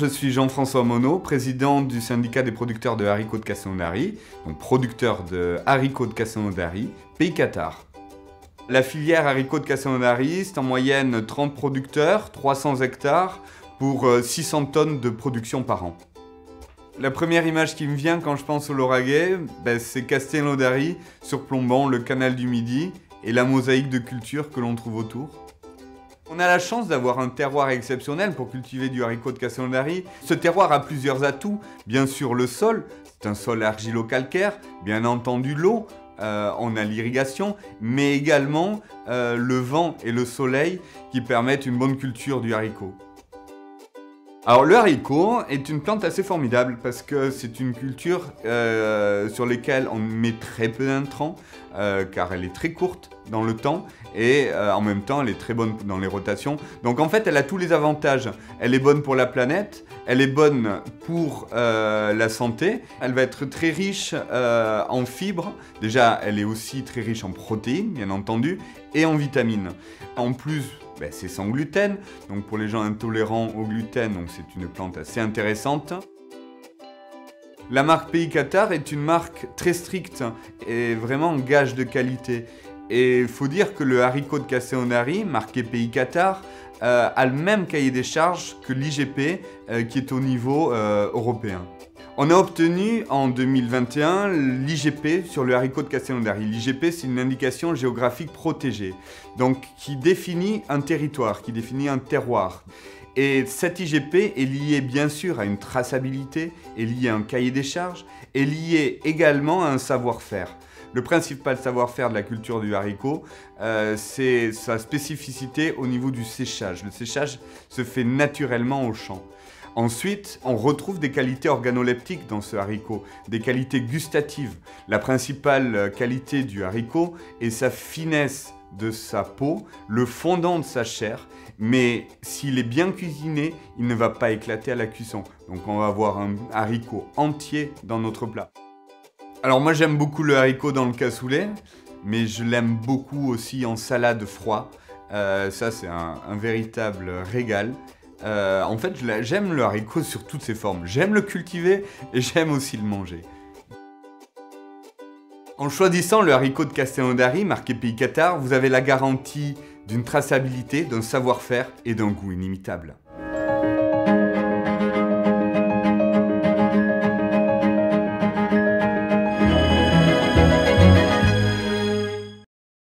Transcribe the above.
je suis Jean-François Monod, président du syndicat des producteurs de haricots de Castelnaudary, donc producteur de haricots de Castelnaudary, Pays Cathare. La filière haricots de Castelnaudary, c'est en moyenne 30 producteurs, 300 hectares, pour 600 tonnes de production par an. La première image qui me vient quand je pense au Lauragais, c'est Castelnaudary surplombant le canal du Midi et la mosaïque de cultures que l'on trouve autour. On a la chance d'avoir un terroir exceptionnel pour cultiver du haricot de Castelnaudary. Ce terroir a plusieurs atouts. Bien sûr le sol, c'est un sol argilo-calcaire, bien entendu l'eau, on a l'irrigation, mais également le vent et le soleil qui permettent une bonne culture du haricot. Alors le haricot est une plante assez formidable parce que c'est une culture sur laquelle on met très peu d'intrants car elle est très courte dans le temps et en même temps elle est très bonne dans les rotations. Donc en fait elle a tous les avantages. Elle est bonne pour la planète, elle est bonne pour la santé, elle va être très riche en fibres. Déjà elle est aussi très riche en protéines bien entendu et en vitamines. En plus, c'est sans gluten, donc pour les gens intolérants au gluten, c'est une plante assez intéressante. La marque Pays Cathare est une marque très stricte et vraiment gage de qualité. Et il faut dire que le haricot de Castelnaudary, marqué Pays Cathare, a le même cahier des charges que l'IGP qui est au niveau européen. On a obtenu en 2021 l'IGP sur le haricot de Castelnaudary. L'IGP, c'est une indication géographique protégée, donc qui définit un territoire, qui définit un terroir. Et cette IGP est liée bien sûr à une traçabilité, est liée à un cahier des charges, est liée également à un savoir-faire. Le principal savoir-faire de la culture du haricot, c'est sa spécificité au niveau du séchage. Le séchage se fait naturellement au champ. Ensuite, on retrouve des qualités organoleptiques dans ce haricot, des qualités gustatives. La principale qualité du haricot est sa finesse de sa peau, le fondant de sa chair, mais s'il est bien cuisiné, il ne va pas éclater à la cuisson. Donc on va avoir un haricot entier dans notre plat. Alors moi j'aime beaucoup le haricot dans le cassoulet, mais je l'aime beaucoup aussi en salade froid. Ça c'est un véritable régal. En fait, j'aime le haricot sur toutes ses formes. J'aime le cultiver et j'aime aussi le manger. En choisissant le haricot de Castelnaudary, marqué Pays Cathare, vous avez la garantie d'une traçabilité, d'un savoir-faire et d'un goût inimitable.